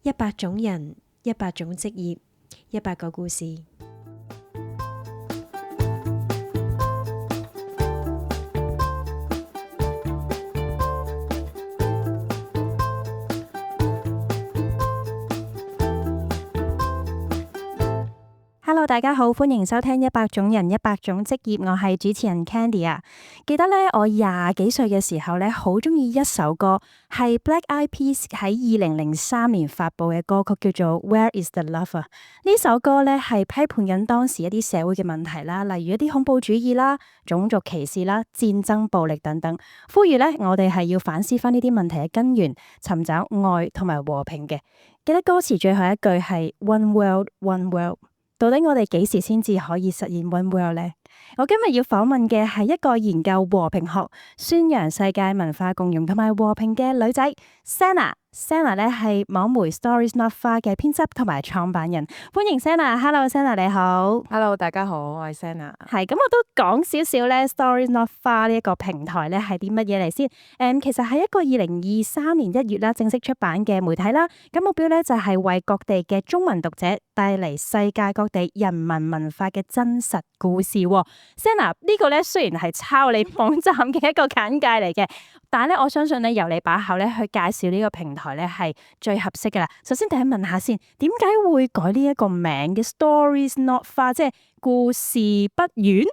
100種人，100種職業，100個故事。Hello， 大家好，歡迎收聽100種人100種職業，我係主持人 Candy 啊。記得咧，我20幾歲嘅時候咧，好中意一首歌，係 Black Eyed Peas 喺2003年發布嘅歌曲，叫做 Where Is the Love 啊。呢首歌咧係批判緊當時一啲社會嘅問題啦，例如一啲恐怖主義啦、種族歧視啦、戰爭暴力等等，呼籲咧我哋係要反思翻呢啲問題嘅根源，尋找愛同埋和平嘅。記得歌詞最後一句係 One World, One World。到底我哋幾時先至可以實現 One World 呢？我今日要訪問嘅係一個研究和平學、宣揚世界文化共融同埋和平嘅女仔 Senna。Senna 咧係網媒 Stories Not Far 嘅編輯同埋創辦人，歡迎 Senna。Hello Senna 你好。Hello 大家好，我係 Senna。係咁，我都講少少咧 Stories Not Far 呢一個平台咧係啲乜嘢嚟先？其實係一個2023年1月啦正式出版嘅媒體啦。咁目標咧就係為各地嘅中文讀者帶嚟世界各地人民文化嘅真實故事。Senna 呢個咧雖然係抄你網站嘅一個簡介嚟嘅，但係咧我相信咧由你把口咧去介紹呢個平台咧係最合適噶啦。首先第一問下先，點解會改呢一個名嘅 Stories Not Far， 即係故事不遠？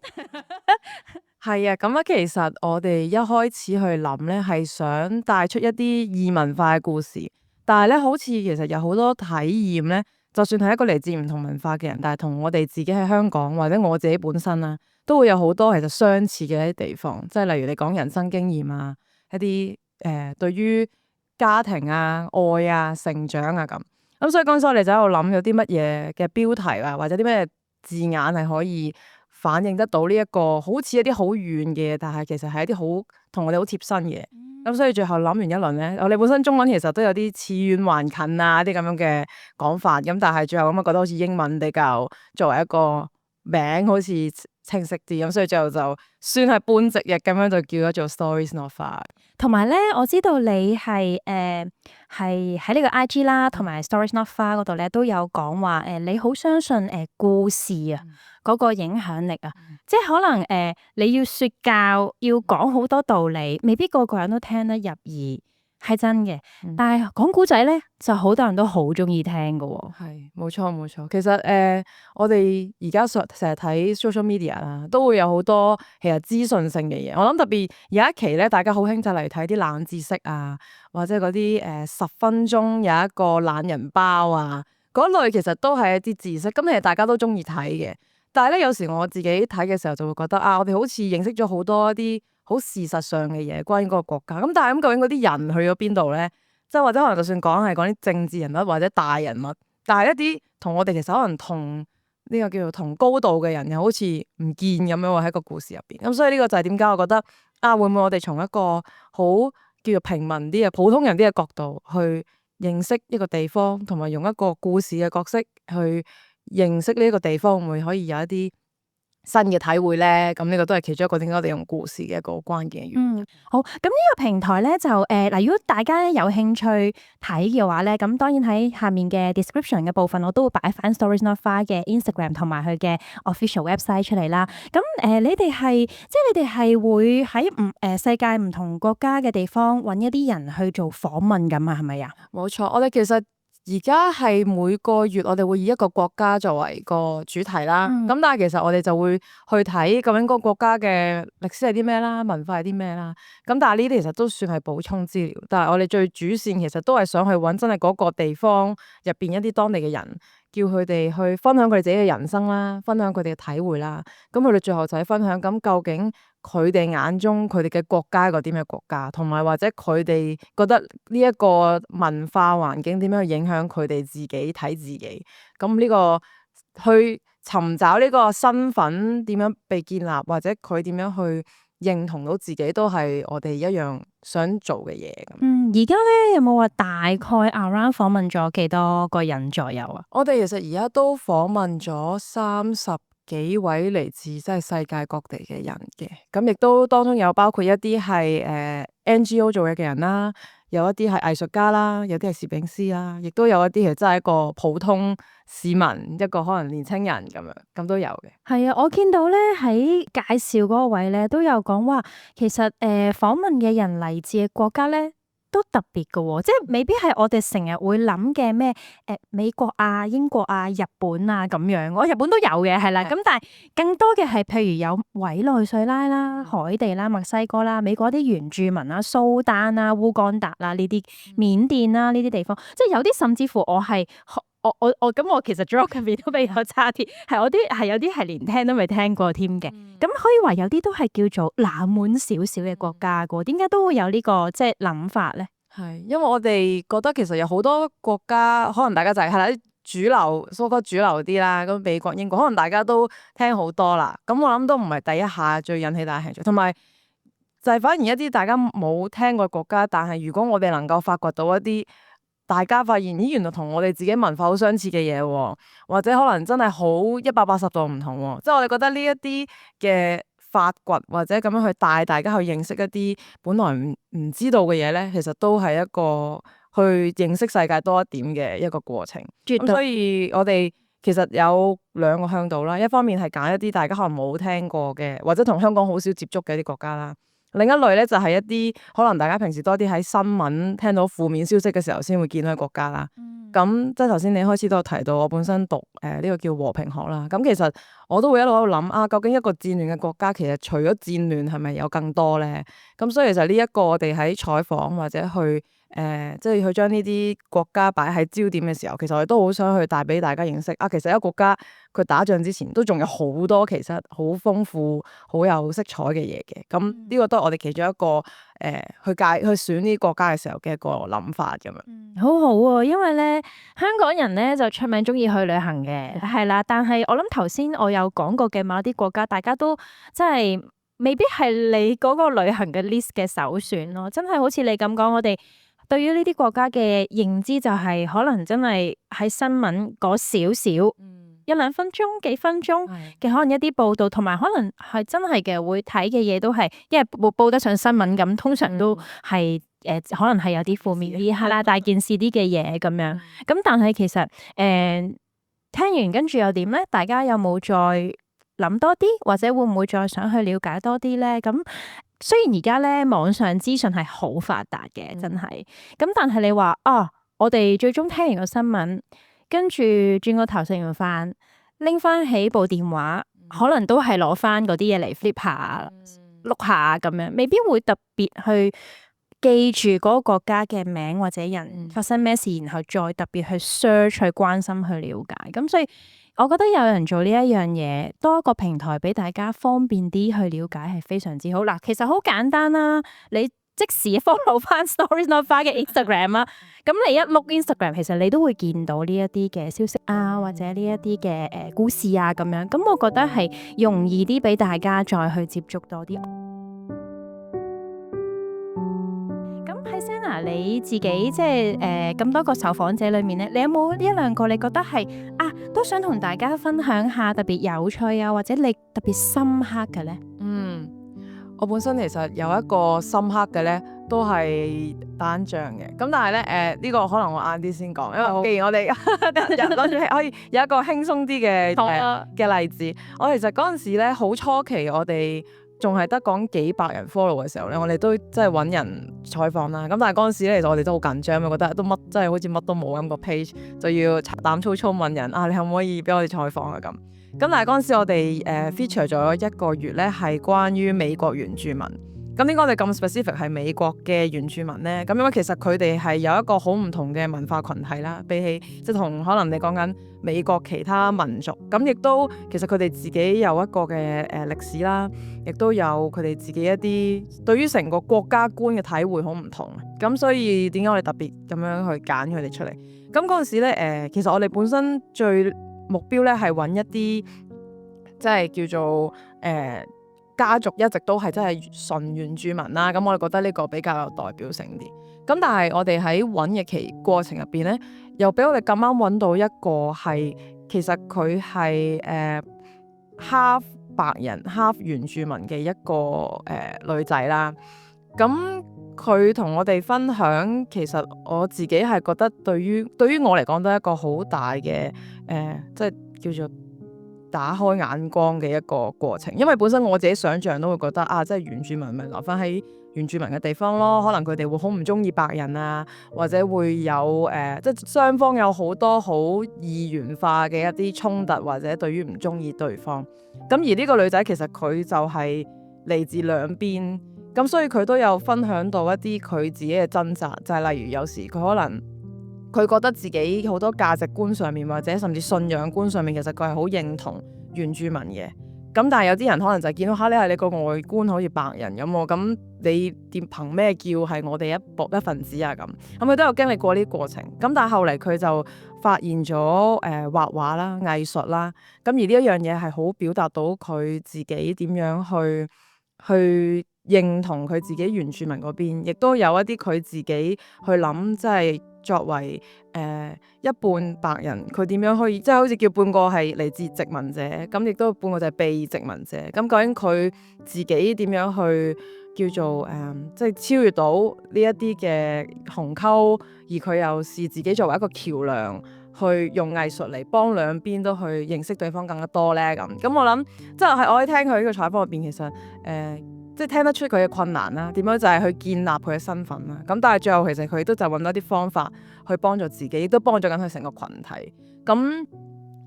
係啊，咁其實我哋一開始去諗咧，係想帶出一啲異文化嘅故事，但係咧好似其實有好多體驗咧，就算係一個嚟自唔同文化嘅人，但係同我哋自己喺香港或者我自己本身啦，都會有好多其實相似嘅一啲地方，即係例如你講人生經驗啊，一啲對於家庭啊、愛啊、成長啊咁，所以嗰陣時我哋就喺度諗有啲乜嘢嘅標題啊，或者啲咩字眼係可以反映得到呢一個好似一啲好遠嘅，但係其實係一啲好同我哋好貼身嘅。咁所以最後諗完一輪咧，我哋本身中文其實都有啲似遠還近啊啲咁樣嘅講法，咁但係最後咁啊覺得好似英文比較作為一個名好似清晰啲，咁所以最後就算係半直譯咁樣就叫咗做 Stories Not Far。同埋咧，我知道你係喺呢個 IG 啦，同埋 Stories Not Far 嗰度咧都有講話你好相信故事啊嗰個影響力啊，即係可能你要說教，要講好多道理，未必個個人都聽得入耳。係真嘅，但係講古仔咧，就好多人都好中意聽噶。係，冇錯冇錯。其實我哋而家成日睇 social media 啦，都會有好多其實資訊性嘅嘢。我諗特別有一期咧，大家好興就嚟睇啲冷知識啊，或者嗰啲10分鐘有一個懶人包啊，嗰類其實都係一啲知識。咁其實大家都中意睇嘅，但係咧有時我自己睇嘅時候就會覺得啊，我哋好似認識咗好多一啲好事實上嘅嘢，關於嗰個國家。咁但係咁究竟嗰啲人去咗邊度咧？即係或者可能就算講係講啲政治人物或者大人物，但係一啲同我哋其實可能同呢個叫做同高度嘅人，又好似唔見咁樣喎喺個故事入邊。咁所以呢個就係點解我覺得啊，會唔會我哋從一個好叫做平民啲嘅普通人啲嘅角度去認識一個地方，同埋用一個故事嘅角色去認識呢一個地方，會唔會可以有一啲新嘅體會咧？咁呢個都係其中一個點解我哋用故事嘅一個好關鍵嘅原因。好，咁呢個平台咧就嗱，如果大家有興趣睇嘅話咧，咁當然喺下面嘅 description 嘅部分，我都會擺翻 Stories Not Far 嘅 Instagram 同埋佢嘅 official website 出嚟啦。咁你哋係會喺世界唔同國家嘅地方揾一啲人去做訪問咁啊？係咪啊？冇錯，我哋其實而家係每個月我哋會以一個國家作為個主題啦，咁但係其實我哋就會去睇究竟嗰個國家嘅歷史係啲咩啦，文化係啲咩啦，咁但係呢啲其實都算係補充資料，但係我哋最主線其實都係想去揾真係嗰個地方入邊一啲當地嘅人，叫佢哋去分享佢哋自己嘅人生啦，分享佢哋嘅體會啦，咁佢哋最後就係分享咁究竟佢哋眼中佢哋嘅國家係個啲咩國家，同埋或者佢哋覺得呢一個文化環境點樣去影響佢哋自己睇自己，咁呢個去尋找呢個身份點樣被建立，或者佢點樣去認同到自己，都係我哋一樣想做嘅嘢。而家咧有冇話大概 around 訪問咗幾多個人左右啊？我哋其實而家都訪問咗30幾位嚟自即係世界各地嘅人嘅，咁亦都當中有包括一啲係NGO 做嘢嘅人啦，有一啲係藝術家啦，有啲係攝影師啦，亦都有一啲其實真係一個普通市民，一個可能年青人咁樣，咁都有嘅。係啊，我見到咧喺介紹嗰個位咧都有講話，其實訪問嘅人嚟自嘅國家咧都特別嘅喎，即係未必係我哋成日會諗嘅咩美國啊、英國啊、日本啊咁樣。我日本都有嘅，係啦。咁但係更多嘅係譬如有委內瑞拉啦、海地啦、墨西哥啦、美國啲原住民啦、蘇丹啦、烏干達啦呢啲、緬甸啦呢啲地方，即係有啲甚至乎我係。咁我其實 geography 都比較差啲，係有啲係連聽都未聽過添嘅。咁可以話有啲都係叫做冷門少少嘅國家嘅，點解都會有呢個即係諗法咧？係因為我哋覺得其實有好多國家，可能大家就係啦主流，所謂主流啲啦。咁美國、英國可能大家都聽好多啦。咁我諗都唔係第一下最引起大家興趣，同埋就係反而一啲大家冇聽過國家，但係如果我哋能夠發掘到一啲大家發現咦原來同我哋自己文化好相似嘅嘢喎，或者可能真係好180度唔同喎，即係我哋覺得呢一啲嘅發掘或者咁樣去帶大家去認識一啲本來唔知道嘅嘢咧，其實都係一個去認識世界多一點嘅一個過程。咁所以我哋其實有兩個向度啦，一方面係揀一啲大家可能冇聽過嘅，或者同香港好少接觸嘅一啲國家啦。另一類咧就係一啲可能大家平時多啲喺新聞聽到負面消息嘅時候先會見到嘅國家啦。咁即係頭先你開始都有提到，我本身讀呢個叫和平學啦。咁其實我都會一路喺度諗啊，究竟一個戰亂嘅國家其實除咗戰亂係咪有更多咧？咁所以其實呢一個我哋喺採訪或者去即係去將呢啲國家擺喺焦點嘅時候，其實我哋都好想去帶俾大家認識啊。其實一個國家佢打仗之前都仲有好多其實好豐富、好有色彩嘅嘢嘅。咁呢個都係我哋其中一個去選呢啲國家嘅時候嘅一個諗法咁樣。好好啊，因為咧香港人咧就出名鍾意去旅行嘅，係啦。但係我諗頭先我有講過嘅某啲國家，大家都真係未必係你嗰個旅行嘅 list 嘅首選咯。真係好似你咁講，我哋對於呢啲國家嘅認知就係可能真係喺新聞嗰少少一兩分鐘、幾分鐘嘅可能一啲報道，同埋可能係真係嘅會睇嘅嘢都係，因為報得上新聞咁，通常都係可能係有啲負面啲係啦，大件事啲嘅嘢咁樣。咁但係其實聽完跟住又點咧？大家有冇再諗多啲，或者會唔會再想去了解多啲咧？咁雖然而家咧網上資訊係好發達嘅，真係咁，但係你話我哋最終聽完個新聞，跟住轉個頭食完飯，拎翻起部電話，可能都係攞翻嗰啲嘢嚟 flip 下、碌下咁樣，未必會特別去記住嗰個國家嘅名或者人發生咩事，然後再特別去 search 去關心去了解。咁所以我覺得有人做呢一樣嘢，多一個平台俾大家方便啲去了解係非常之好。嗱，其實好簡單啦，你即時 follow 翻 Stories Not Far 嘅 Instagram 啦，咁你一碌 Instagram， 其實你都會見到呢一啲嘅消息啊，或者呢一啲嘅故事啊咁樣。咁我覺得係容易啲俾大家再去接觸多啲。咁喺 Senna 你自己即係咁多個受訪者裏面咧，你有冇一兩個你覺得係都想同大家分享下特別有趣啊，或者你特別深刻嘅咧？我本身其實有一個深刻嘅咧，都係打仗嘅。咁但係咧呢個可能我晏啲先講，因為既然我哋諗住可以有一個輕鬆啲嘅例子。我其實嗰陣時咧好初期，我哋仲係得講幾百人 follow 嘅時候咧，我哋都即係揾人採訪啦。咁但係嗰陣時咧，其實我哋都好緊張，覺得都乜真係好似乜都冇咁個 page，就要膽粗粗問人你可唔可以俾我哋採訪啊咁。咁但係嗰陣時我哋feature 咗一個月咧，係關於美國原住民。咁點解我哋咁 specific 係美國嘅原住民咧？咁因為其實佢哋係有一個好唔同嘅文化群體啦，比起即係同可能你講緊美國其他民族，咁亦都其實佢哋自己有一個嘅歷史啦，亦都有佢哋自己一啲對於成個國家觀嘅體會好唔同。咁所以點解我哋特別咁樣去揀佢哋出嚟？咁嗰陣時咧其實我哋本身最目標咧係揾一啲即係叫做家族一直都係真係純原住民啦，咁我哋覺得呢個比較有代表性啲。咁但係我哋喺揾嘅過程入邊咧，又俾我哋咁啱揾到一個係其實佢係half 白人 half 原住民嘅一個女仔啦。咁佢同我哋分享，其實我自己係覺得對於我嚟講都係一個好大嘅即係叫做打開眼光嘅一個過程。因為本身我自己想像都會覺得啊，即係原住民咪留翻喺原住民嘅地方咯，可能佢哋會好唔中意白人啊，或者會有即係雙方有好多好二元化嘅一啲衝突，或者對於唔中意對方。咁而呢個女仔其實佢就係嚟自兩邊，咁所以佢都有分享到一啲佢自己嘅掙扎，就係例如有時佢可能佢覺得自己好多價值觀上面或者甚至信仰觀上面，其實佢係好認同原住民嘅。咁但係有啲人可能就見到嚇，你個外觀好似白人咁喎，咁你點憑咩叫係我哋一份子啊？咁佢都有經歷過呢啲過程。咁但係後嚟佢就發現咗畫畫啦、藝術啦。咁而呢一樣嘢係好表達到佢自己點樣去認同佢自己原住民嗰邊，亦都有一啲佢自己去諗，即係作為一半白人，佢點樣可以即係好似叫半個係嚟自殖民者，咁亦都半個就係被殖民者。咁究竟佢自己點樣去叫做即係超越到呢一啲嘅鴻溝，而佢又視自己作為一個橋樑，去用藝術嚟幫兩邊都去認識對方更加多咧。咁我諗即係我喺聽佢呢個採訪入邊，其實即係聽得出佢嘅困難啦，點樣就係去建立佢嘅身份啦。咁但係最後其實佢都就揾到一啲方法去幫助自己，亦都幫助緊佢成個群體。咁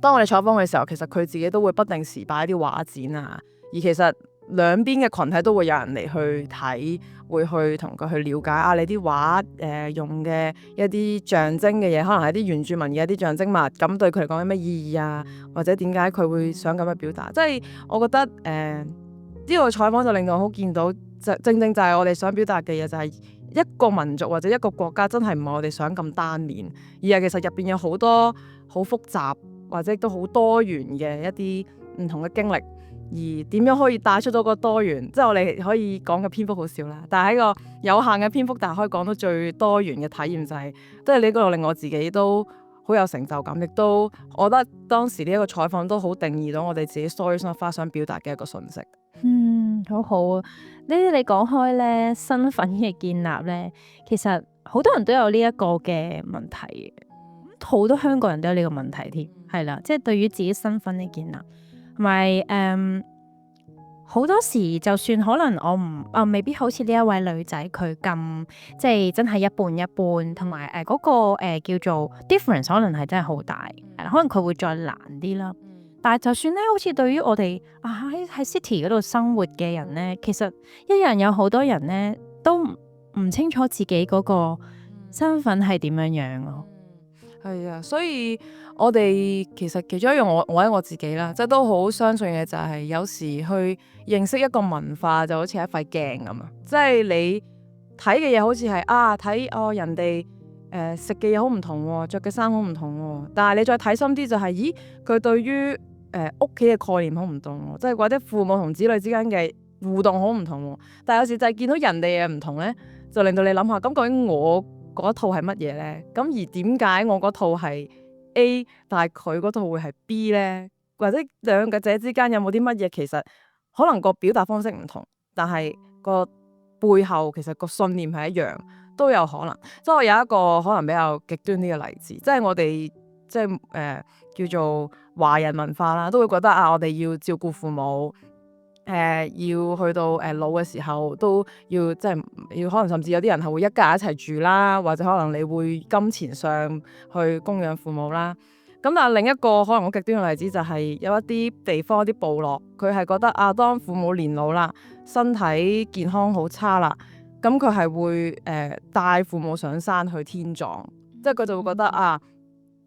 當我哋採訪嘅時候，其實佢自己都會不定時擺一啲畫展啊，而其實兩邊嘅群體都會有人嚟去睇，會去同佢去了解啊，你啲畫用嘅一啲象徵嘅嘢，可能係啲原住民嘅一啲象徵物，咁對佢嚟講有咩意義啊？或者點解佢會想咁樣表達？即係我覺得呢個採訪就令到我好見到，正正就係我哋想表達嘅嘢，就係一個民族或者一個國家真係唔係我哋想咁單面，而係其實入邊有好多好複雜或者都好多元嘅一啲唔同嘅經歷，而點樣可以帶出到個多元，即係我哋可以講嘅篇幅好少啦，但係喺個有限嘅篇幅，但係可以講到最多元嘅體驗，就係即係呢個令我自己都好有成就感，亦都我覺得當時呢一個採訪都好定義到我哋自己 Stories Not Far想表達嘅一個訊息。好好啊！你講開咧身份嘅建立咧，其實好多人都有呢一個嘅問題，好多香港人都有呢個問題添，係啦，即係對於自己身份嘅建立，同埋好多時就算可能我未必好似呢一位女仔佢咁，即係真係一半一半，同埋嗰個叫做 difference 可能係真係好大，可能佢會再難啲啦。但係就算咧，好似對於我哋喺 city 嗰度生活嘅人咧，其實一樣有好多人咧都唔清楚自己嗰個身份係點樣樣咯。係啊，所以我哋其實其中一樣我喺我自己啦，即係都好相信嘅就係有時去認識一個文化就好似係一塊鏡咁啊，即係你睇嘅嘢好似係睇人哋食嘅嘢好唔同喎，着嘅衫好唔同喎，但係你再睇深啲就係，咦佢對於屋企嘅概念好唔同喎，即係或者父母同子女之間嘅互動好唔同喎，但係有時就係見到人哋嘅唔同咧，就令到你諗下，咁究竟我嗰套係乜嘢咧？咁而點解我嗰套係 A， 但係佢嗰套會係 B 咧？或者兩個者之間有冇啲乜嘢其實可能個表達方式唔同，但係個背後其實個信念係一樣，都有可能。即係我有一個可能比較極端啲嘅例子，即係我哋即係叫做華人文化啦，都會覺得我哋要照顧父母。要去到老嘅時候都要即係要可能甚至有啲人係會一家人一齊住啦，或者可能你會金錢上去供養父母啦。咁但係另一個可能好極端嘅例子就係有一啲地方一啲部落，佢係覺得當父母年老啦，身體健康好差啦，咁佢係會帶父母上山去天葬，即係佢就會覺得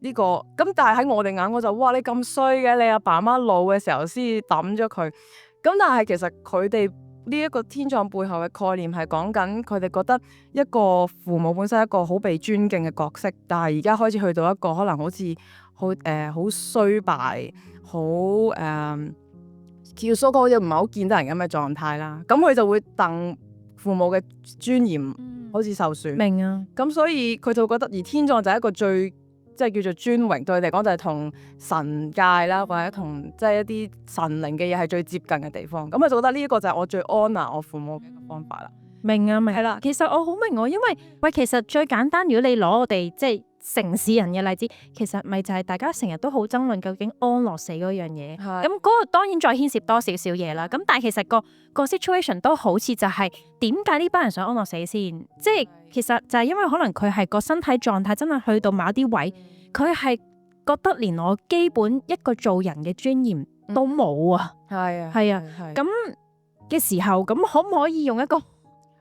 呢個咁，但係喺我哋眼我就哇你咁衰嘅，你阿爸媽老嘅時候先抌咗佢。咁但係其實佢哋呢一個天葬背後嘅概念係講緊佢哋覺得一個父母本身係一個好被尊敬嘅角色，但係而家開始去到一個可能好似好衰敗，好叫蘇哥好似唔係好見得人咁嘅狀態啦。咁佢就會戥父母嘅尊嚴好似受損。明啊。咁所以佢就覺得而天葬就係一個最即係叫做尊榮，對佢嚟講就係同神界啦，或者同即係一啲神靈嘅嘢係最接近嘅地方。咁我就覺得呢一個就係我最 honour 我父母嘅一個方法啦。明啊，明係啦。其實我好明喎，因為喂，其實最簡單，如果你攞我哋即係城市人嘅例子，其實咪就係大家成日都好爭論究竟安樂死嗰樣嘢。咁嗰個當然再牽涉多少少嘢啦。咁但係其實個 situation 都好似就係點解呢班人想安樂死先？即係其實就係因為可能佢係個身體狀態真係去到某一啲位，佢係覺得連我基本一個做人嘅尊嚴都冇啊。係啊，咁嘅時候，咁可唔可以用一個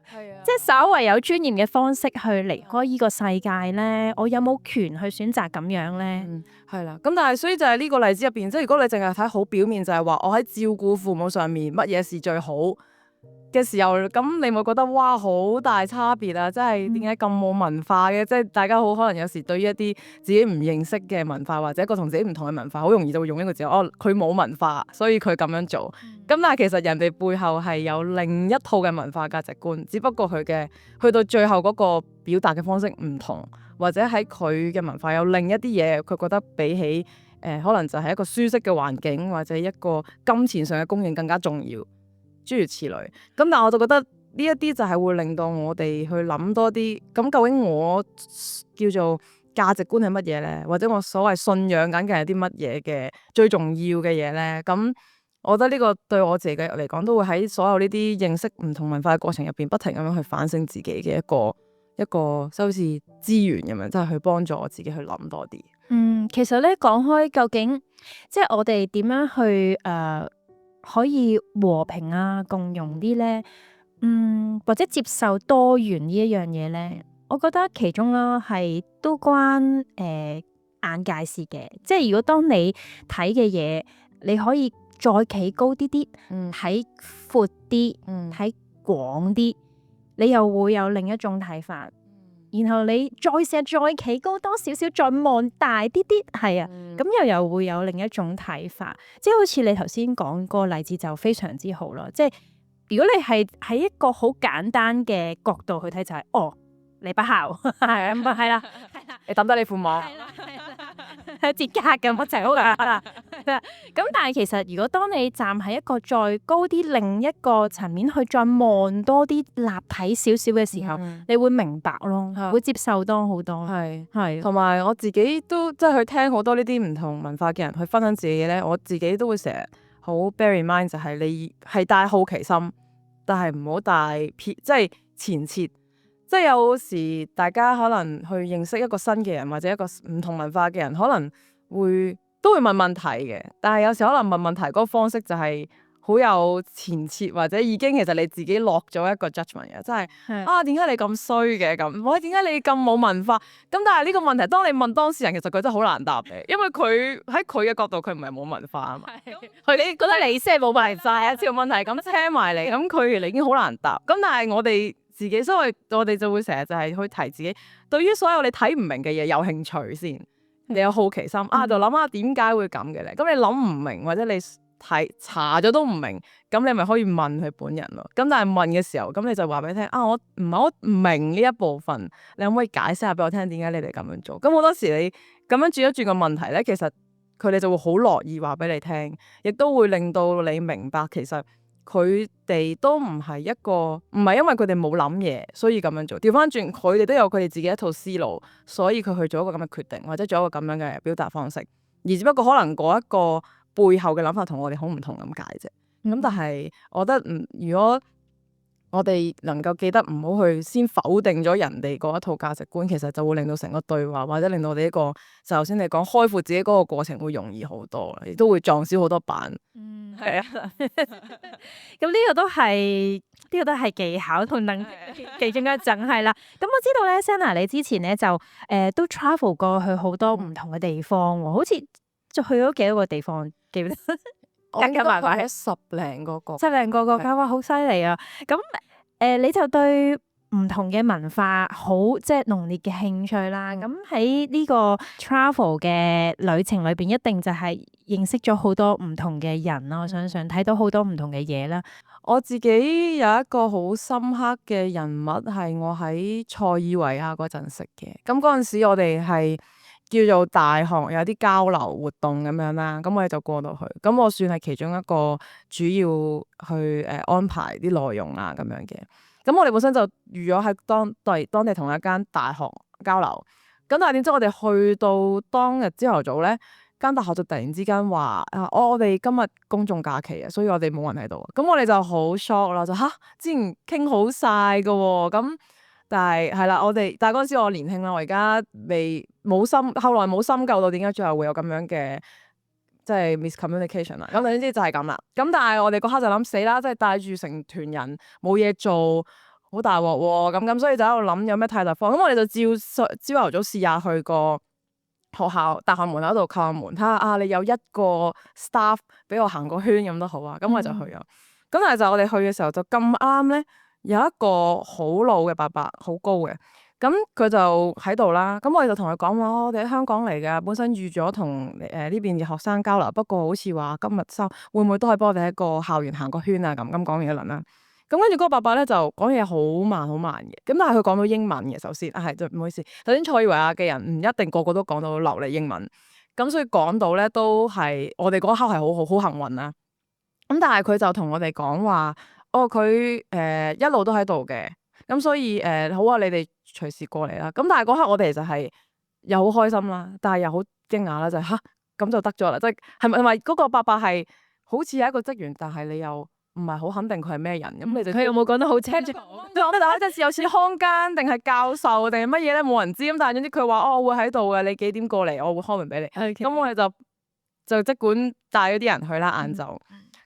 即係稍為有尊嚴嘅方式去離開呢個世界咧？我有冇權去選擇咁樣咧？係啦，咁但係所以就係呢個例子入邊，即係如果你淨係睇好表面，就係話我喺照顧父母上面乜嘢事最好嘅時候，咁你咪覺得哇好大差別啊！即係點解咁冇文化嘅？即係大家好可能有時對於一啲自己唔認識嘅文化，或者一個同自己唔同嘅文化，好容易就會用一個字，佢冇文化，所以佢咁樣做。咁但係其實人哋背後係有另一套嘅文化價值觀，只不過佢嘅去到最後嗰個表達嘅方式唔同，或者喺佢嘅文化有另一啲嘢，佢覺得比起可能就係一個舒適嘅環境，或者一個金錢上嘅供應更加重要。諸如此類，咁但係我就覺得呢一啲就係會令到我哋去諗多啲，咁究竟我叫做價值觀係乜嘢咧？或者我所謂信仰緊嘅係啲乜嘢嘅最重要嘅嘢咧？咁我覺得呢個對我自己嚟講，都會喺所有呢啲認識唔同文化嘅過程入邊，不停咁樣去反省自己嘅一個好似資源咁樣，即係去幫助我自己去諗多啲。其實咧講開，究竟即係我哋點樣去可以和平啊，共融啲咧，或者接受多元呢一樣嘢咧，我覺得其中啦係都關眼界事嘅。即係如果當你睇嘅嘢，你可以再企高啲啲，睇闊啲，睇廣啲，你又會有另一種睇法。然後你再企高多少少，再望大啲啲，係啊，咁又會有另一種睇法。即係好似你頭先講個例子就非常之好啦。即係如果你係喺一個好簡單嘅角度去睇，就係你不孝，係啦，你抌低你父母，節格咁我就好噶啦。咁但係其實如果當你站喺一個再高啲另一個層面去再望多啲立體少少嘅時候，你會明白咯，會接受多好多。係，同埋我自己都即係去聽好多呢啲唔同文化嘅人去分享自己嘅咧，我自己都會成日好 bear in mind 就係你係帶好奇心，但係唔好帶即係前設。即係有時大家可能去認識一個新嘅人，或者一個唔同文化嘅人，可能都會問問題嘅。但係有時可能問問題嗰個方式就係好有前設，或者已經其實你自己落咗一個 judgment 嘅，即係點解你咁衰嘅咁？喂，點解你咁冇文化？咁但係呢個問題，當你問當事人，其實佢真係好難答嘅，因為佢喺佢嘅角度，佢唔係冇文化啊嘛。佢你覺得你先係冇文化啊？條問題咁聽埋嚟，咁佢哋已經好難答。咁但係我哋自己，所以我哋就會成日就係去提自己，對於所有你睇唔明嘅嘢有興趣先，你有好奇心就諗下點解會咁嘅咧？咁你諗唔明或者你查咗都唔明，咁你咪可以問佢本人咯。咁但係問嘅時候，咁你就話俾佢聽我唔係好唔明呢一部分，你可唔可以解釋下俾我聽點解你哋咁樣做？咁好多時你咁樣轉一轉個問題咧，其實佢哋就會好樂意話俾你聽，亦都會令到你明白其實佢哋都唔係因為佢哋冇諗嘢，所以咁樣做。調翻轉，佢哋都有佢哋自己一套思路，所以佢去做一個咁嘅決定，或者做一個咁樣嘅表達方式。而只不過可能嗰一個背後嘅諗法同我哋好唔同咁解啫。咁但係我覺得如果我哋能夠記得唔好去先否定咗人哋嗰一套價值觀，其實就會令到成個對話，或者令到我哋就頭先你講開闊自己嗰個過程會容易好多，亦都會撞少好多板。係啊。咁呢個都係技巧同能力其中一種係啦。咁我知道咧 Senna 你之前咧就都 travel 過去好多唔同嘅地方喎，好似就去咗幾多個地方記唔記得？我應該喺10零個國家，哇，好犀利啊！咁你就對唔同嘅文化好即係濃烈嘅興趣啦。咁喺呢個 travel 嘅旅程裏邊，一定就係認識咗好多唔同嘅人啦。我相信睇到好多唔同嘅嘢啦。我自己有一個好深刻嘅人物係我喺塞爾維亞嗰陣識嘅。咁嗰陣時我哋係叫做大學有啲交流活動咁樣啦，咁我哋就過到去，咁我算係其中一個主要去安排啲內容啦咁樣嘅。咁我哋本身就預咗喺當地同一間大學交流，咁但係點知我哋去到當日朝頭早咧，間大學就突然之間話我哋今日公眾假期啊，所以我哋冇人喺度。咁我哋就好 shock 啦，就之前傾好晒㗎喎，咁但係係啦，但係嗰陣時我年輕啦，我而家後來冇深究到點解最後會有咁樣嘅即係 miscommunication 啦。咁總之就係咁啦。咁但係我哋嗰刻就諗死啦，即係帶住成團人冇嘢做，好大鑊喎。咁所以就喺度諗有咩替代方案。咁我哋就朝頭早試下去個學校大學門口度叩下門，睇下你有一個 staff 俾我行個圈咁都好啊。咁我就去咗。咁但係就我哋去嘅時候就咁啱咧，有一個好老嘅伯伯，好高嘅。咁佢就喺度啦，咁我哋就同佢講話，我哋喺香港嚟嘅，本身預咗同呢邊嘅學生交流，不過好似話今日會唔會都可以幫我哋喺個校園行個圈啊？咁講完一輪啦，咁跟住嗰個伯伯咧就講嘢好慢好慢嘅，咁但係佢講到英文嘅，首先就唔好意思，首先塞爾維亞嘅人唔一定個個都講到流利英文，咁所以講到咧都係我哋嗰刻係好幸運啦。咁但係佢就同我哋講話，佢一路都喺度嘅。咁所以好啊，你哋隨時過嚟啦。咁但係嗰刻我哋其實係又好開心啦，但係又好驚訝啦，就係咁就得咗啦。即係咪嗰個伯伯係好似係一個職員，但係你又唔係好肯定佢係咩人。咁你就佢有冇講得好清楚？我覺得即係有似康間定係教授定係乜嘢咧，冇人知。咁但係總之佢話我會喺度嘅，你幾點過嚟，我會開門俾你。咁我哋就即管帶咗啲人去啦，晏晝。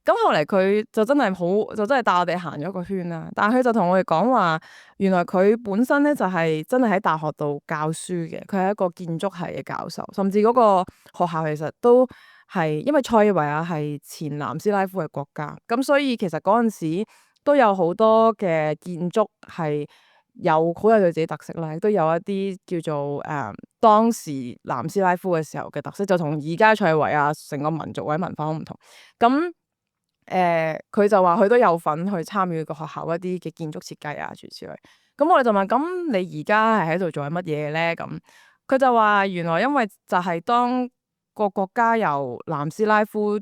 咁後嚟佢就真係帶我哋行咗個圈啦。但係佢就同我哋講話，原來佢本身咧就係真係喺大學度教書嘅，佢係一個建築系嘅教授，甚至嗰個學校其實都係因為塞爾維亞係前南斯拉夫嘅國家，咁所以其實嗰陣時都有好多嘅建築係好有佢自己特色啦，亦都有一啲叫做當時南斯拉夫嘅時候嘅特色，就同而家塞爾維亞成個民族或者文化好唔同。咁佢就話佢都有份去參與個學校一啲嘅建築設計啊諸如此類。咁我哋就問，咁你而家係喺度做緊乜嘢咧？咁佢就話原來因為就係當個國家由南斯拉夫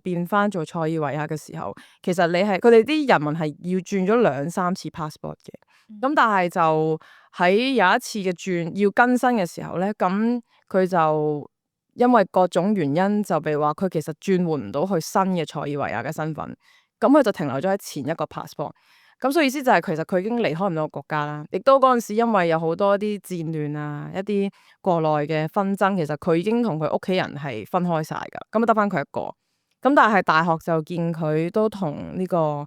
變翻做塞爾維亞嘅時候，其實佢哋啲人民係要轉咗2-3次 passport 嘅。咁但係就喺有一次嘅轉要更新嘅時候咧，咁佢就因為各種原因就被話佢其實轉換唔到去新嘅塞爾維亞嘅身份，咁佢就停留咗喺前一個 passport。咁所以意思就係其實佢已經離開唔到個國家啦。亦都嗰陣時因為有好多啲戰亂啊，一啲國內嘅紛爭，其實佢已經同佢屋企人係分開晒㗎，咁得翻佢一個。咁但係大學就見佢都同呢個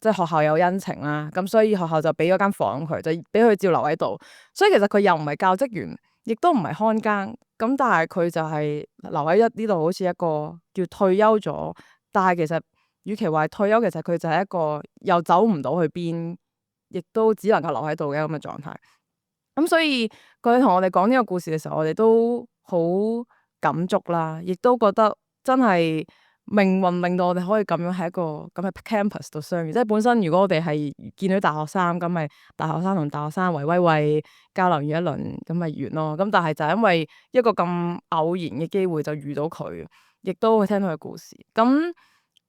即係學校有恩情啦，咁所以學校就俾咗間房佢，就俾佢照留喺度。所以其實佢又唔係教職員，亦都唔係看更，咁但係佢就係留喺呢度，好似一個叫退休咗。但係其實與其話退休，其實佢就係一個又走唔到去邊，亦都只能夠留喺度嘅咁嘅狀態。咁所以佢同我哋講呢個故事嘅時候，我哋都好感觸啦，亦都覺得真係命運令到我哋可以咁樣喺一個咁嘅 campus 度相遇。即係本身如果我哋係見到大學生，咁咪大學生同大學生圍交流完一輪，咁咪完咯。咁但係就係因為一個咁偶然嘅機會就遇到佢，亦都會聽到佢故事。咁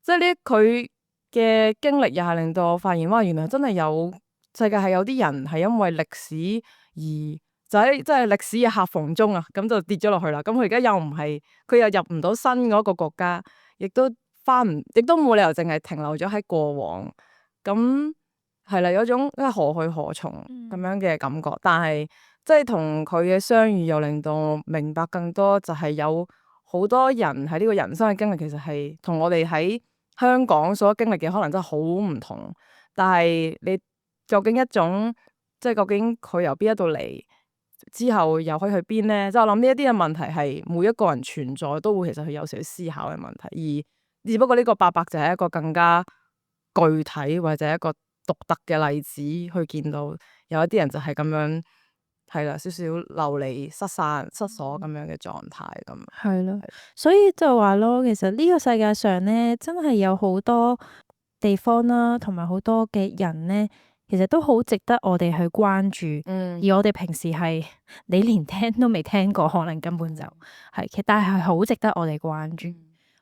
即係佢嘅經歷又係令到我發現，哇！原來真係世界係有啲人係因為歷史而就喺即係歷史嘅夾縫中啊，咁就跌咗落去啦。咁佢而家佢又入唔到新嗰個國家，亦都冇理由淨係停留咗喺過往。咁係啦，有一種何去何從咁樣嘅感覺。但係即係同佢嘅相遇又令到我明白更多，就係有好多人喺呢個人生嘅經歷，其實係同我哋喺香港所經歷嘅可能真係好唔同。但係你究竟究竟佢由邊一度嚟之後又可以去邊咧？即係我諗呢一啲嘅問題係每一個人存在都會其實佢有時去思考嘅問題，而只不過呢個伯伯就係一個更加具體或者一個獨特嘅例子，去見到有一啲人就係咁樣係啦，少少流離失散失所咁樣嘅狀態咁。係咯，所以就話咯，其實呢個世界上咧，真係有好多地方啦，同埋好多嘅人咧，其實都好值得我哋去關注。而我哋平時係你連聽都未聽過，可能根本就係，但係好值得我哋關注。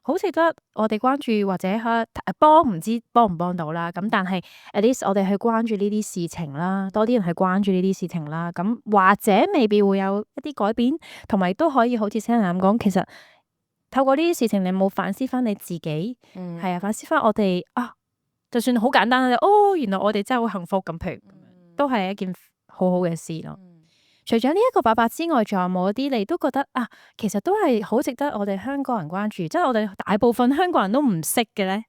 好值得我哋關注，或者幫唔知幫唔幫到啦。咁但係 at least 我哋去關注呢啲事情啦，多啲人去關注呢啲事情啦。咁或者未必會有一啲改變，同埋都可以好似 Senna 咁講，其實透過呢啲事情，你冇反思翻你自己，係啊，反思翻我哋啊，就算好簡單哦，原來我哋真係好幸福咁，譬如都係一件好好嘅事咯。除咗呢一個伯伯之外，仲有冇一啲你都覺得啊，其實都係好值得我哋香港人關注，即係我哋大部分香港人都唔識嘅咧？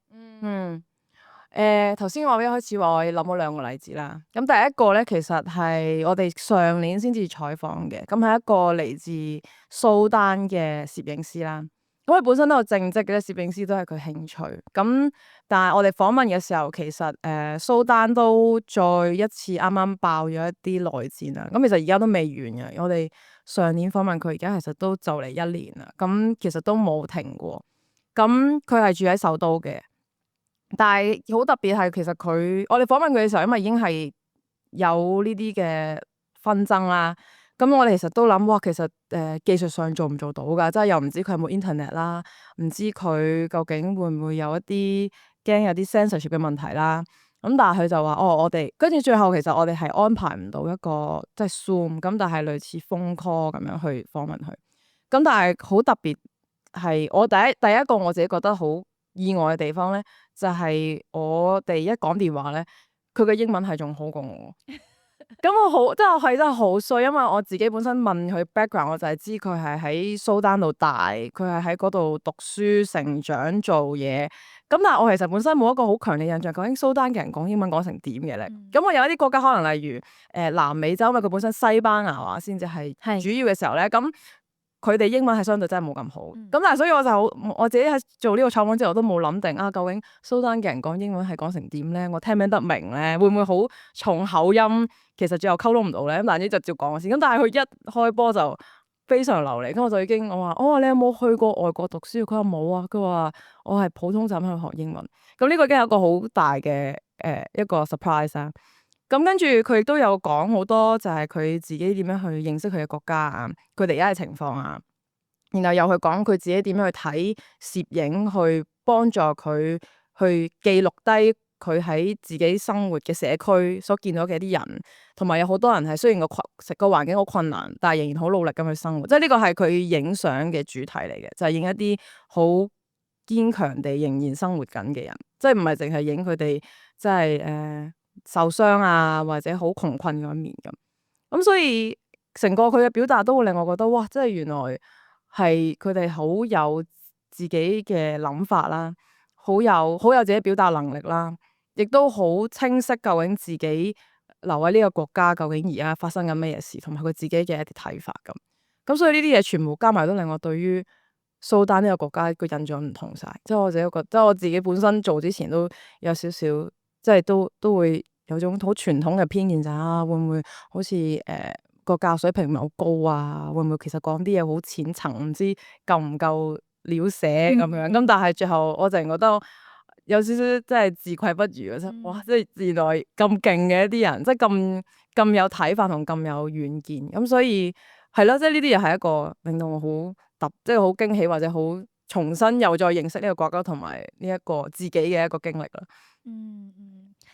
頭先我一開始話我諗咗兩個例子啦。咁第一個咧，其實係我哋上年先至採訪嘅，咁係一個嚟自蘇丹嘅攝影師啦。咁佢本身都有正職嘅攝影師，都係佢興趣。咁但係我哋訪問嘅時候，其實蘇丹都再一次啱啱爆咗一啲內戰啦。咁其實而家都未完嘅。我哋上年訪問佢，而家其實都就嚟1年啦。咁其實都冇停過。咁佢係住喺首都嘅，但係好特別係其實我哋訪問佢嘅時候，因為已經係有呢啲嘅紛爭啦。咁我哋其實都諗，哇，其實技術上做唔做到㗎？即係又唔知佢有冇 internet 啦，唔知佢究竟會唔會有一啲驚有啲 censorship 嘅問題啦。咁但係佢就話，我哋跟住最後其實我哋係安排唔到一個即係 Zoom，咁但係類似 phone call 咁樣去訪問佢。咁但係好特別係我第一個我自己覺得好意外嘅地方咧，就係我哋一講電話咧，佢嘅英文係仲好過我。咁我真係好衰，因為我自己本身問佢 background，我就係知佢係喺蘇丹度大，佢係喺嗰度讀書成長做嘢。咁但係我其實本身冇一個好強烈印象，究竟蘇丹嘅人講英文講成點嘅咧？咁我有一啲國家可能例如南美洲，因為佢本身西班牙話先至係主要嘅時候咧，咁佢哋英文係相對真係冇咁好。咁但係所以我自己喺做呢個採訪之後，我都冇諗定啊，究竟蘇丹嘅人講英文係講成點咧？我聽唔聽得明咧？會唔會好重口音？其實最後溝通唔到咧，咁但係呢就照講先。咁但係佢一開波就非常流利，咁我就已經我話你有冇去過外國讀書？佢話冇啊，佢話我係普通就咁去學英文。咁呢個已經係一個好大嘅一個 surprise 啦。咁跟住佢亦都有講好多就係佢自己點樣去認識佢嘅國家啊，佢哋而家嘅情況啊，然後又去講佢自己點樣去睇攝影，去幫助佢去記錄低佢喺自己生活嘅社區所見到嘅一啲人，同埋有好多人係雖然個環境好困難，但係仍然好努力咁去生活。即係呢個係佢影相嘅主題嚟嘅，就係影一啲好堅強地仍然生活緊嘅人，即係唔係淨係影佢哋即係受傷啊，或者好窮困嗰一面咁。咁所以成個佢嘅表達都會令我覺得，哇！即係原來係佢哋好有自己嘅諗法啦，好有自己表達能力啦，亦都好清晰究竟自己留喺呢個國家究竟而家發生緊咩嘢事，同埋佢自己嘅一啲睇法咁。咁所以呢啲嘢全部加埋都令我對於蘇丹呢個國家個印象唔同晒。即係我自己覺得，即係我自己本身做之前都有少少，即係都會有種好傳統嘅偏見就會唔會好似個教育水平唔係好高啊？會唔會其實講啲嘢好淺層，唔知夠唔夠料寫咁樣？咁但係最後我淨係覺得有少少即係自愧不如嘅啫。哇！即係原來咁勁嘅一啲人，即係咁有睇法同咁有遠見。咁所以係咯，即係呢啲又係一個令到我好即係好驚喜，或者好重新又再認識呢個國家同埋呢一個自己嘅一個經歷啦。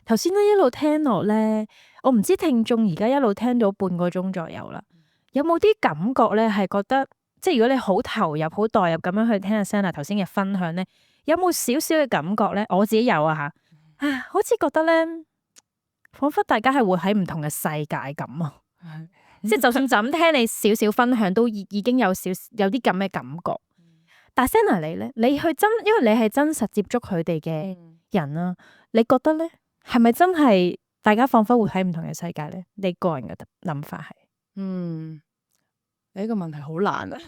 頭先咧一路聽落咧，我唔知聽眾而家一路聽到半個鐘左右啦，有冇啲感覺咧係覺得，即係如果你好投入、好代入咁樣去聽阿 Senna 頭先嘅分享咧，有冇少少嘅感覺咧？我自己有啊吓，好似覺得咧，彷彿大家係活喺唔同嘅世界咁啊！即係就算就咁聽你少少分享，都已經有啲咁嘅感覺。但係 Senna 你咧，因為你係真實接觸佢哋嘅人啦，你覺得咧？係咪真係大家彷彿活喺唔同嘅世界咧？你個人嘅諗法係？呢個問題好難啊！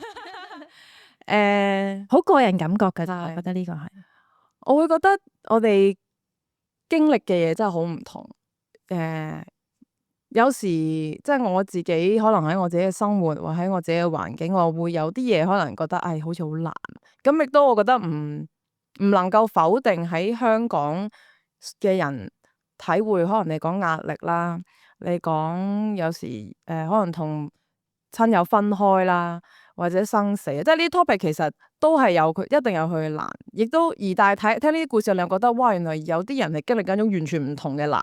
好個人感覺㗎，我覺得呢個係。我會覺得我哋經歷嘅嘢真係好唔同。有時即係我自己可能喺我自己嘅生活或喺我自己嘅環境，我會有啲嘢可能覺得好似好難。咁亦都我覺得唔能夠否定喺香港嘅人體會，可能你講壓力啦，你講有時可能同親友分開啦，或者生死，即係呢啲 topic 其實都係有佢一定有佢嘅難，亦都但係聽呢啲故事，你又覺得哇，原來有啲人係經歷緊一種完全唔同嘅難，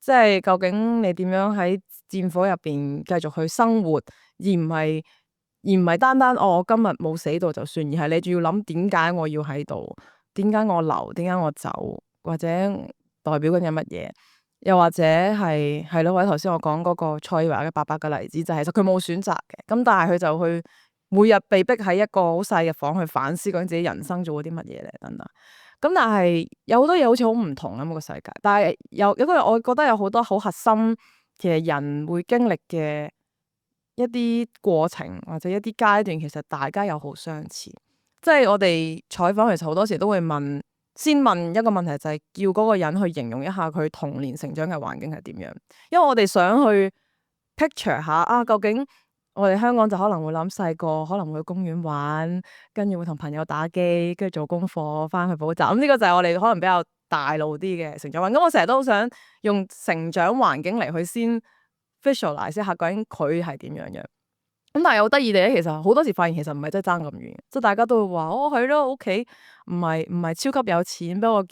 即係究竟你點樣喺戰火入邊繼續去生活，而唔係單單我今日冇死到就算，而係你仲要諗點解我要喺度，點解我留，點解我走，或者代表緊嘅乜嘢？又或者係咯，或者頭先我講嗰個蔡華嘅爸爸嘅例子，就係其實佢冇選擇嘅，咁但係佢就去每日被逼喺一個好細嘅房去反思究竟自己人生做咗啲乜嘢咧等等。咁但係有好多嘢好似好唔同咁個世界，但係有個我覺得有好多好核心，其實人會經歷嘅一啲過程或者一啲階段，其實大家又好相似。即係我哋採訪其實好多時都會先問一個問題，就係叫嗰個人去形容一下佢童年成長嘅環境係點樣，因為我哋想去 picture 下啊，究竟我哋香港就可能會諗細個可能會去公園玩，跟住會同朋友打機，跟住做功課，翻去補習。咁呢個就係我哋可能比較大路啲嘅成長環境。咁我成日都好想用成長環境嚟去先 visualize 一下究竟佢係點樣樣。咁但係好得意地咧，其實好多時發現其實唔係真係爭咁遠，即係大家都會話哦係咯，屋企唔係超級有錢，不過叫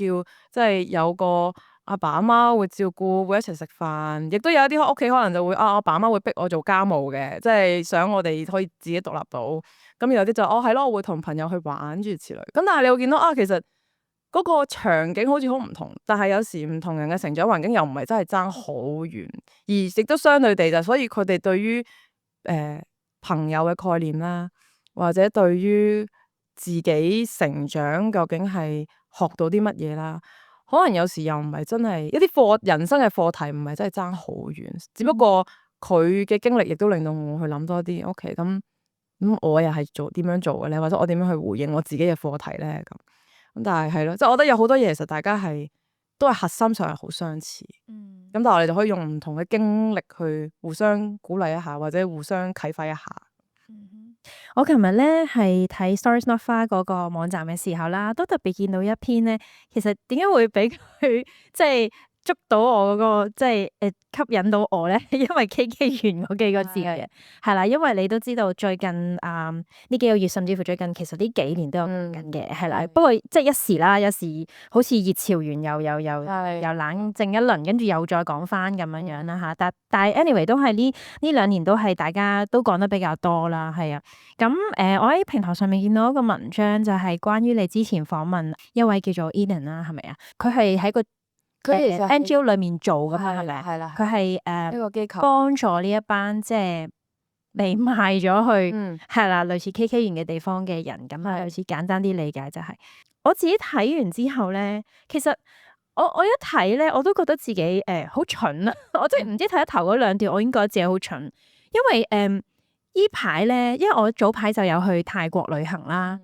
即係有個阿爸阿媽會照顧，會一齊食飯，亦都有一啲屋企可能就會阿爸阿媽會逼我做家務嘅，即係想我哋可以自己獨立到。咁有啲就係咯，我會同朋友去玩諸如此類。咁但係你會見到其實嗰個場景好似好唔同，但係有時唔同人嘅成長環境又唔係真係爭好遠，而亦都相對地所以佢哋對於朋友嘅概念啦，或者對於自己成長究竟係學到啲乜嘢啦，可能有時又唔係真係一啲人生嘅課題，唔係真係爭好遠，只不過佢嘅經歷亦都令到我去諗多啲。OK，咁我又係點樣做嘅咧？或者我點樣去回應我自己嘅課題咧？咁但係咯，即係我覺得有好多嘢其實大家都係核心上係好相似。咁但係我哋就可以用唔同嘅經歷去互相鼓勵一下，或者互相啟發一下。我琴日咧係睇 Stories Not Far 嗰個網站嘅時候啦，都特別見到一篇咧，其實點解會俾佢即係捉到我嗰個即係吸引到我咧？因為 KK 園嗰幾個字嘅，係啦，因為你都知道最近呢幾個月，甚至乎最近其實呢幾年都有講緊嘅，係啦。不過即係一時啦，有時好似熱潮完又冷靜一輪，跟住又再講翻咁樣樣啦嚇。但係 anyway 都係呢兩年都係大家都講得比較多啦，係啊。咁我喺平台上面見到一個文章，就係關於你之前訪問一位叫做 Eden 啦，係咪啊？佢係喺個NGO 裏面做噶嘛，係咪？係啦，佢係一個機構幫助呢一班即係被賣咗去係啦，類似 KK 園嘅地方嘅人咁啊，類似簡單啲理解就係我自己睇完之後咧，其實我一睇咧，我都覺得自己好蠢啊！我即係唔知睇咗頭嗰兩段，我已經覺得自己好蠢，因為依排咧，因為我早排就有去泰國旅行啦。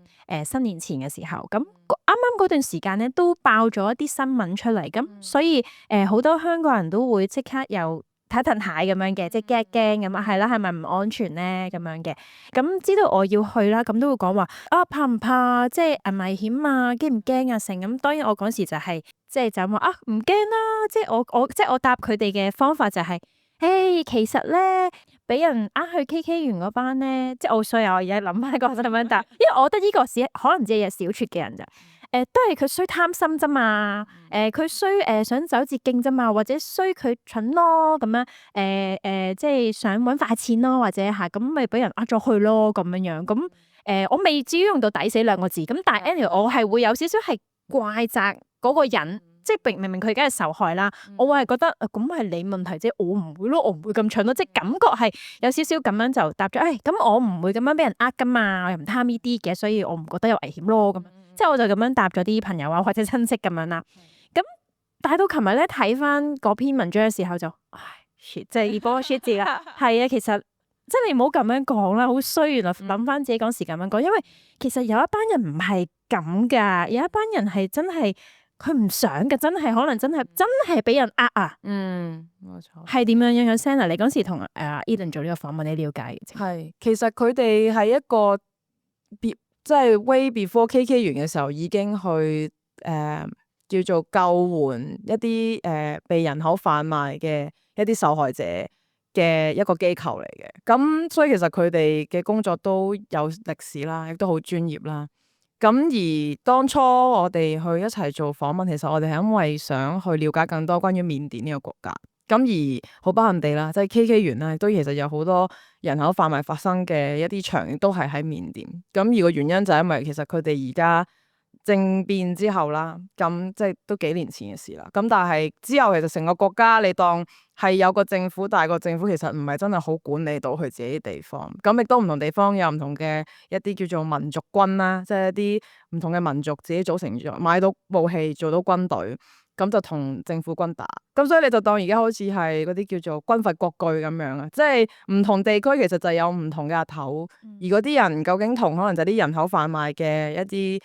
新年前嘅時候，咁啱啱嗰段時間咧都爆咗一啲新聞出嚟，咁所以好多香港人都會即刻又睇騰蟹咁樣嘅，即係驚咁啊，係啦，係咪唔安全咧咁樣嘅？咁知道我要去啦，咁都會講話怕唔怕？即係危唔危險啊？驚唔驚啊？成咁，當然我嗰時就係即係就話唔驚啦，即係我答佢哋嘅方法就係。其實咧，俾人去 KK 園嗰班咧，即係我衰啊！我而家諗翻嗰陣咁樣答，因為我覺得呢個可能只係小撮嘅人咋，都係佢衰貪心啫嘛，佢衰想走捷徑啫嘛，或者衰佢蠢咯咁樣，即係想搵快錢咯，或者吓咁咪俾人咗去咯咁樣樣，咁我未至於用到抵死兩個字，咁但係 anyway 我係會有少少係怪責嗰個人。即係明明佢而家係受害啦，我會係覺得咁係你問題啫，我唔會咯，我唔會咁蠢咯，即係感覺係有少少咁樣就答咗，咁我唔會咁樣俾人噶嘛，我又唔貪呢啲嘅，所以我唔覺得有危險咯，咁即係我就咁樣答咗啲朋友啊或者親戚咁樣啦。咁但係到琴日咧睇翻嗰篇文章嘅時候就，即係二波 shit 字啦，係啊，其實即係你唔好咁樣講啦，好衰，原來諗翻自己嗰時咁樣講，因為其實有一班人唔係咁噶，有一班人係真係。佢唔想嘅，真係可能真係俾人啊！冇錯，係點樣樣嘅 Senna？你嗰時同Eden 做呢個訪問，你了解嘅？係其實佢哋係一個即係 way before KK 園嘅時候已經去叫做救援一啲被人口販賣嘅一啲受害者嘅一個機構嚟嘅。咁所以其實佢哋嘅工作都有歷史啦，亦都好專業啦。咁而當初我哋去一齊做訪問，其實我哋係因為想去了解更多關於緬甸呢個國家。咁而好不幸地啦，即係 KK 園咧，都其實有好多人口販賣發生嘅一啲場，都係喺緬甸。咁而個原因就係因為其實佢哋而家政變之後啦，咁即係都幾年前嘅事啦。咁但係之後其實成個國家，你當係有個政府，但係個政府其實唔係真係好管理到佢自己地方。咁亦都唔同地方有唔同嘅一啲叫做民族軍啦，即係一啲唔同嘅民族自己組成咗，買到武器做到軍隊。咁就同政府軍打，咁所以你就當而家好似係嗰啲叫做軍閥割據咁樣啊，即係唔同地區其實就有唔同嘅阿頭，而嗰啲人究竟同可能就啲人口販賣嘅一啲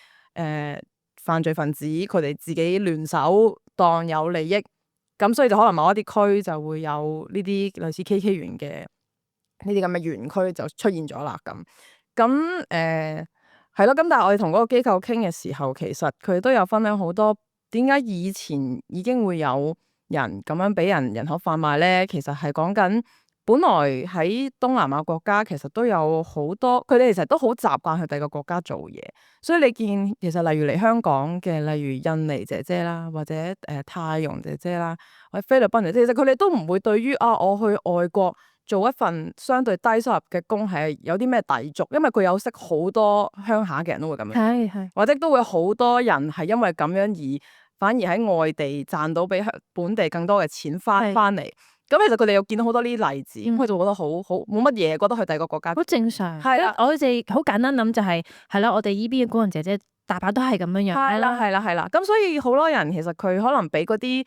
犯罪分子，佢哋自己聯手當有利益，咁所以就可能某一啲區就會有呢啲類似 KK 園嘅呢啲咁嘅園區就出現咗啦咁係咯，咁但係我哋同嗰個機構傾嘅時候，其實佢都有分享好多。點解以前已經會有人咁樣俾人口販賣咧？其實係講緊，本來喺東南亞國家其實都有好多，佢哋其實都好習慣去第二個國家做嘢。所以你見其實例如嚟香港嘅，例如印尼姐姐啦，或者泰傭姐姐啦，或者菲律賓姐姐，其實佢哋都唔會對於我去外國做一份相對低收入嘅工係有啲咩抵觸，因為佢有識好多鄉下嘅人都會咁樣，係或者都會好多人係因為咁樣而反而喺外地賺到比本地更多嘅錢翻嚟。咁其實佢哋又見到好多呢啲例子，咁佢就覺得好冇乜嘢，覺得去第二個國家好正常。係啦，我哋好簡單諗就係啦，我哋依邊嘅工人姐姐大把都係咁樣樣。係啦。咁所以好多人其實佢可能俾嗰啲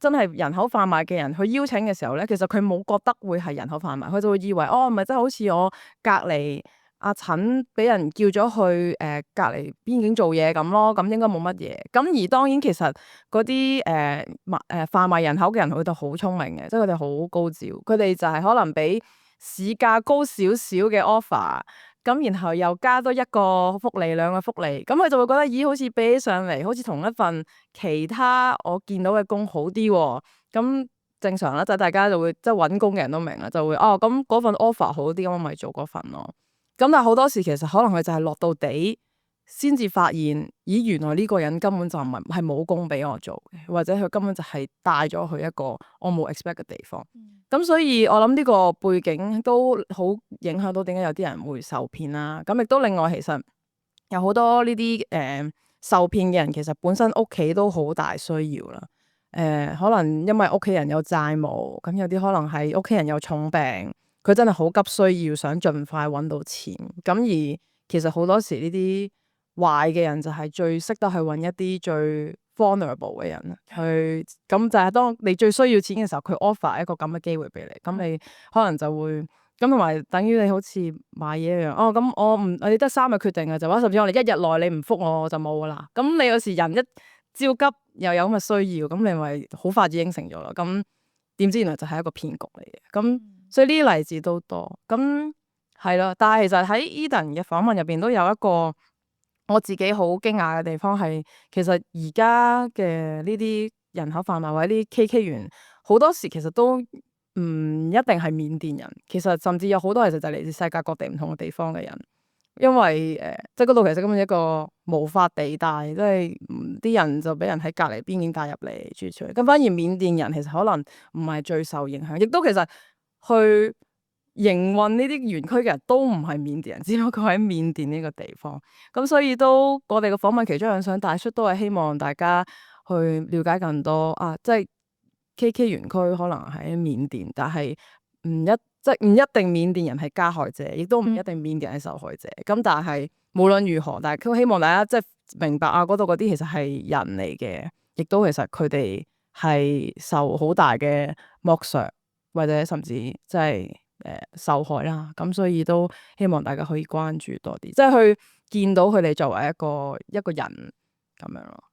真係人口販賣嘅人去邀請嘅時候咧，其實佢冇覺得會係人口販賣，佢就會以為咪真係好似我隔離阿陳俾人叫咗去隔離邊境做嘢咁咯，咁應該冇乜嘢。咁而當然其實嗰啲販賣人口嘅人，佢哋好聰明嘅，即係佢哋好高招，佢哋就係可能俾市價高少少嘅 offer， 咁然後又加多一個福利兩個福利，咁佢就會覺得咦，好似比起上嚟，好似同一份其他我見到嘅工好啲喎。咁正常啦，就大家就會即係揾工嘅人都明啦，就會咁嗰份 offer 好啲，咁我咪做嗰份咯。咁但係好多時其實可能佢就係落到地先至發現，咦，原來呢個人根本就唔係冇工俾我做嘅，或者佢根本就係帶咗去一個我冇 expect 嘅地方。咁所以我諗呢個背景都好影響到點解有啲人會受騙啦。咁亦都另外其實有好多呢啲受騙嘅人，其實本身屋企都好大需要啦。可能因為屋企人有債務，咁有啲可能係屋企人有重病。佢真係好急需要想盡快揾到錢，咁而其實好多時呢啲壞嘅人就係最識得去揾一啲最 vulnerable 嘅人去，咁就係當你最需要錢嘅時候，佢 offer 一個咁嘅機會俾你，咁你可能就會咁，同埋等於你好似買嘢一樣，咁你得3日決定嘅就話，甚至我哋1日內你唔覆我就冇噶啦。咁你有時人一焦急又有咁嘅需要，咁你咪好快就應承咗啦。咁點知原來就係一個騙局嚟嘅，咁。所以呢啲例子都多，咁係咯。但係其實喺 Eden 嘅訪問入邊都有一個我自己好驚訝嘅地方係，其實而家嘅呢啲人口販賣或者啲 KK 園好多時其實都唔一定係緬甸人，其實甚至有好多其實就嚟自世界各地唔同嘅地方嘅人，因為即係嗰度其實根本一個無法地帶，即係啲人就俾人喺隔離邊境帶入嚟住出嚟，咁反而緬甸人其實可能唔係最受影響，亦都其實。去營運呢啲園區嘅人都唔係緬甸人，只不過喺緬甸呢個地方。咁所以都我哋嘅訪問其中一樣想帶出，都係希望大家去了解更多即係 KK 園區可能喺緬甸，但係唔一定緬甸人係加害者，亦都唔一定緬甸人係受害者。咁但係無論如何，但係都希望大家即係明白嗰度嗰啲其實係人嚟嘅，亦都其實佢哋係受好大嘅剝削。或者甚至即係受害啦，咁所以都希望大家可以關注多啲，即係去見到佢哋作為一個人咁樣咯。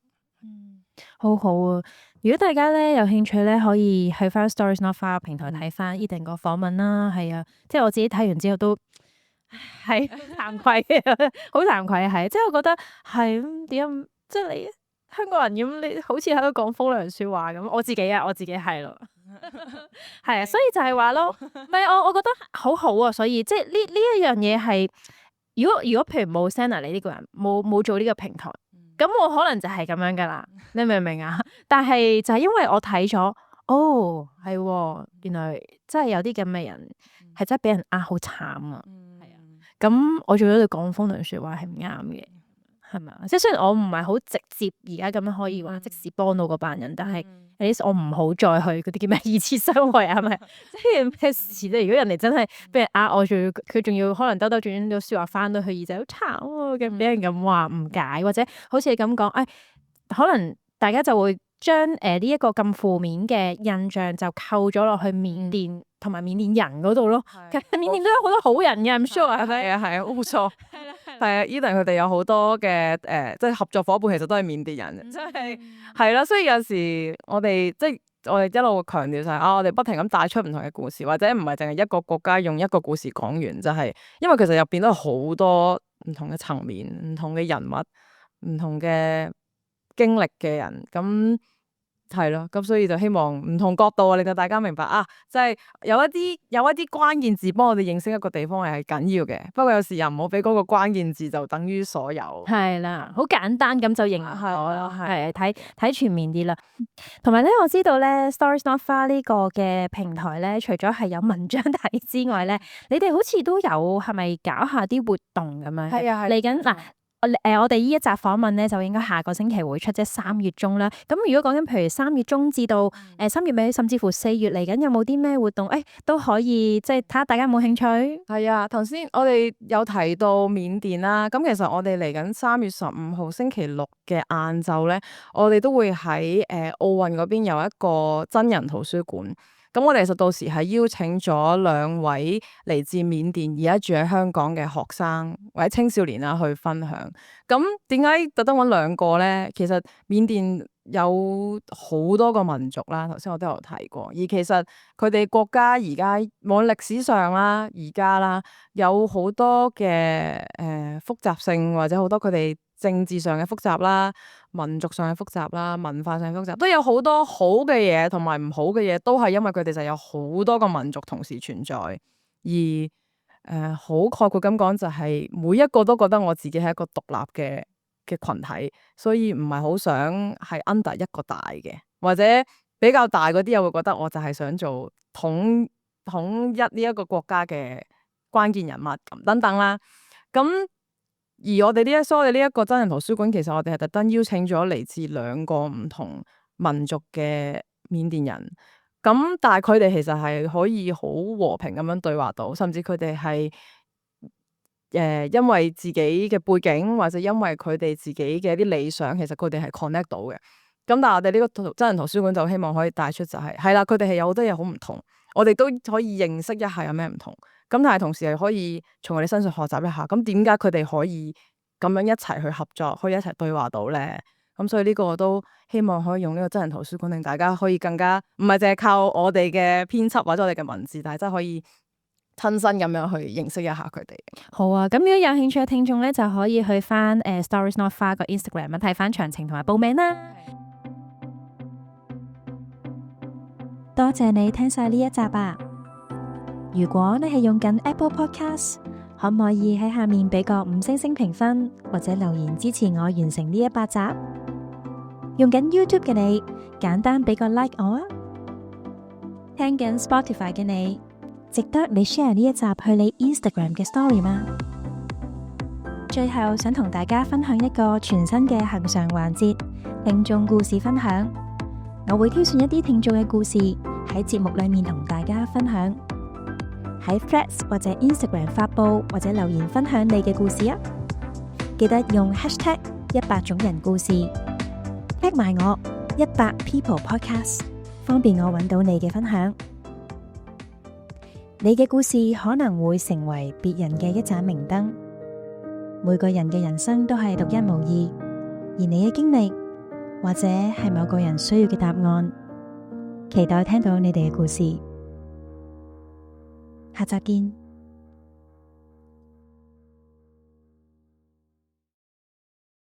好好啊！如果大家咧有興趣咧，可以去翻 Stories Not Far 平台睇翻 Eden 個訪問啦。係啊，即係我自己睇完之後都係慚愧，好慚愧係，即係我覺得係點解即係你香港人咁，你好似喺度講風涼説話咁。我自己係咯，係啊，所以就係話咯，唔係我覺得好好啊。所以即係呢一樣嘢係，如果譬如冇 Senna 你呢個人，冇做呢個平台，咁我可能就係咁樣噶啦。你明唔明啊？但係就係因為我睇咗，係喎，原來真係有啲咁嘅人係真係俾人呃好慘啊。係啊，咁我做咗句講風涼説話係唔啱嘅。係咪啊？即係雖然我唔係好直接而家咁樣可以話即時幫到嗰班人，但係我唔好再去嗰啲叫咩二次傷害啊？係咪？即係咩事咧？如果人哋真係俾人呃我，佢仲要可能兜兜轉轉到説話翻到去耳仔好慘嘅，俾人咁話誤解，或者好似你咁講，可能大家就會將呢一個咁負面嘅印象就扣咗落去緬甸同埋緬甸人嗰度咯。其實緬甸都有好多好人嘅，I'm sure 係咪？係啊，冇錯。係啊，Eden 佢哋有好多嘅即係合作伙伴，其實都係緬甸人，即係係啦。所以有時我哋一路強調就係我哋不停咁帶出唔同嘅故事，或者唔係淨係一個國家用一個故事講完，就係因為其實入邊都有好多唔同嘅層面、唔同嘅人物、唔同嘅經歷嘅人咁。係咯，咁所以就希望唔同角度令到大家明白即係有一啲關鍵字幫我哋認識一個地方係緊要嘅。不過有時又唔好俾嗰個關鍵字就等於所有。係啦，好簡單咁就認咗咯。係睇全面啲啦。同埋咧，我知道咧 Stories Not Far 呢個嘅平台咧，除咗係有文章睇之外咧，你哋好似都有係咪搞下啲活動咁樣？係啊，嚟緊嗱。我哋呢一集訪問咧，就應該下個星期會出，即係3月中啦。咁如果講緊譬如3月中至到3月尾，甚至乎4月嚟緊，有冇啲咩活動？都可以即係睇下大家有冇興趣。係啊，頭先我哋有提到緬甸啦。咁其實我哋嚟緊3月15號星期六嘅晏晝咧，我哋都會喺奧運嗰邊有一個真人圖書館。咁我哋其實到時係邀請咗2位嚟自緬甸而家住喺香港嘅學生或者青少年啦去分享。咁點解特登揾2個咧？其實緬甸有好多個民族啦，頭先我都有提過。而其實佢哋國家而家無論歷史上啦，而家啦，有好多嘅複雜性，或者好多佢哋政治上嘅複雜啦，民族上嘅複雜啦，文化上嘅複雜，都有好多好嘅嘢同埋唔好嘅嘢，都係因為佢哋就有好多個民族同時存在。而好概括咁講，就係每一個都覺得我自己係一個獨立嘅群體，所以唔係好想係 under 一個大嘅，或者比較大嗰啲又會覺得我就係想做統一呢一個國家嘅關鍵人物咁等等啦。咁而我哋呢一個真人圖書館，其實我哋係特登邀請咗嚟自2個唔同民族嘅緬甸人。咁但係佢哋其實係可以好和平咁樣對話到，甚至佢哋係因為自己嘅背景，或者因為佢哋自己嘅一啲理想，其實佢哋係 connect 到嘅。咁但係我哋呢個真人圖書館就希望可以帶出就係啦，佢哋係有好多嘢好唔同，我哋都可以認識一下有咩唔同。咁但係同時係可以從佢哋身上學習一下，咁點解佢哋可以咁樣一齊去合作，可以一齊對話到咧？咁所以呢個我都希望可以用呢個真人圖書館，令大家可以更加唔係淨係靠我哋嘅編輯或者我哋嘅文字，但係真係可以親身咁樣去認識一下佢哋。好啊，咁如果有興趣嘅聽眾咧，就可以去翻Stories Not Far 個 Instagram 睇翻詳情同埋報名啦。多謝你聽晒呢一集啊！如果你係用緊 Apple Podcast， 可唔可以喺下面俾個5星評分，或者留言支持我完成呢100集？用緊 YouTube 嘅你，簡單俾個 like 我啊！聽緊 Spotify 嘅你，值得你 share 呢一集去你 Instagram 嘅 story 嗎？最後想同大家分享一個全新嘅恆常環節，聽眾故事分享。我會挑選一啲聽眾嘅故事喺節目裏面同大家分享，喺 Threads 或者 Instagram 發布或者留言分享你嘅故事啊！記得用 #100種人故事，tag 埋我100 People Podcast， 方便我揾到你嘅分享。你嘅故事可能會成為別人嘅一盞明燈。每個人嘅人生都係獨一無二，而你嘅經歷或者係某個人需要嘅答案。期待聽到你哋嘅故事，下集見。